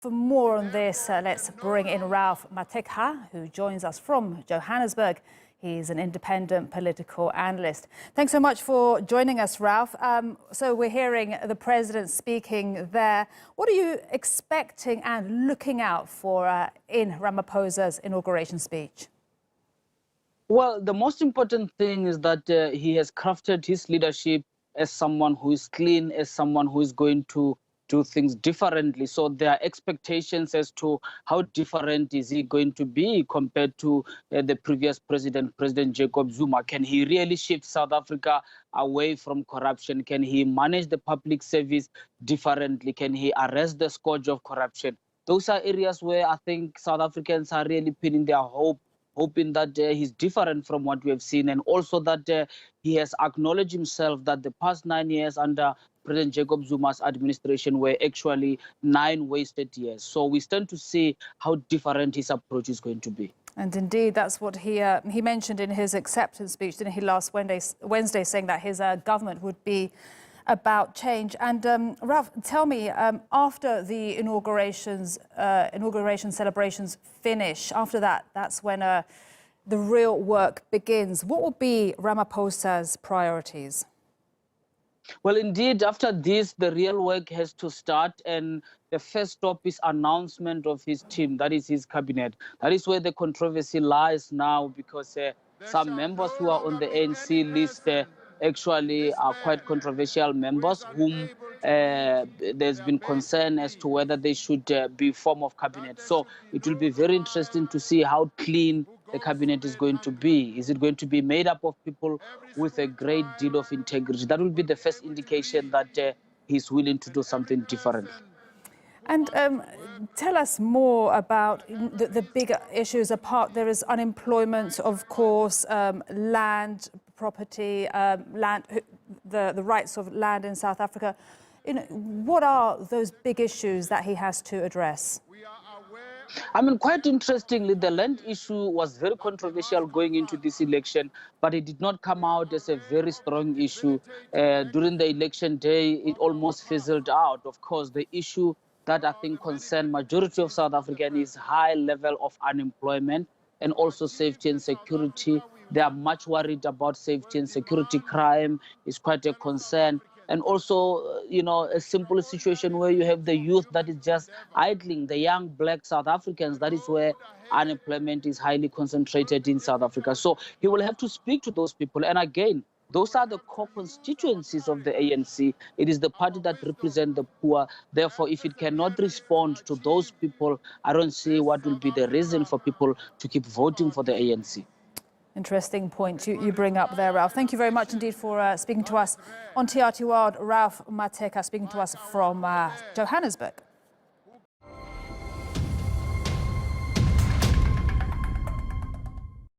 For more on this, let's bring in Ralph Mathekga, who joins us from Johannesburg. He's an independent political analyst. Thanks so much for joining us, Ralph. So we're hearing the president speaking there. What are you expecting and looking out for in Ramaphosa's inauguration speech? Well, the most important thing is that he has crafted his leadership as someone who is clean, as someone who is going to do things differently. So there are expectations as to how different is he going to be compared to the previous president, President Jacob Zuma. Can he really shift South Africa away from corruption? Can he manage the public service differently? Can he arrest the scourge of corruption? Those are areas where I think South Africans are really pinning their hoping that he's different from what we have seen, and also that he has acknowledged himself that the past 9 years under President Jacob Zuma's administration were actually 9 wasted years. So we stand to see how different his approach is going to be. And indeed, that's what he mentioned in his acceptance speech, didn't he, last Wednesday, saying that his government would be about change. And Ralph, tell me, after the inauguration celebrations finish, after that, that's when the real work begins. What will be Ramaphosa's priorities? Well, indeed, after this, the real work has to start, and the first stop is announcement of his team, that is his cabinet. That is where the controversy lies now, because some members who are on the ANC list actually are quite controversial members whom there's been concern as to whether they should be form of cabinet. So it will be very interesting to see how clean the cabinet is going to be. Is it going to be made up of people with a great deal of integrity? That will be the first indication that he's willing to do something different. And tell us more about the bigger issues apart. There is unemployment, of course, land, property, the rights of land in South Africa. You know, what are those big issues that he has to address? I mean, quite interestingly, the land issue was very controversial going into this election, but it did not come out as a very strong issue. During the election day, it almost fizzled out. Of course, the issue that I think concern majority of South Africans is high level of unemployment and also safety and security. They are much worried about safety and security. Crime is quite a concern. And also, you know, a simple situation where you have the youth that is just idling, the young black South Africans. That is where unemployment is highly concentrated in South Africa. So he will have to speak to those people. And again, those are the core constituencies of the ANC. It is the party that represents the poor. Therefore, if it cannot respond to those people, I don't see what will be the reason for people to keep voting for the ANC. Interesting point you bring up there, Ralph. Thank you very much indeed for speaking to us on TRT World. Ralph Mathekga speaking to us from Johannesburg.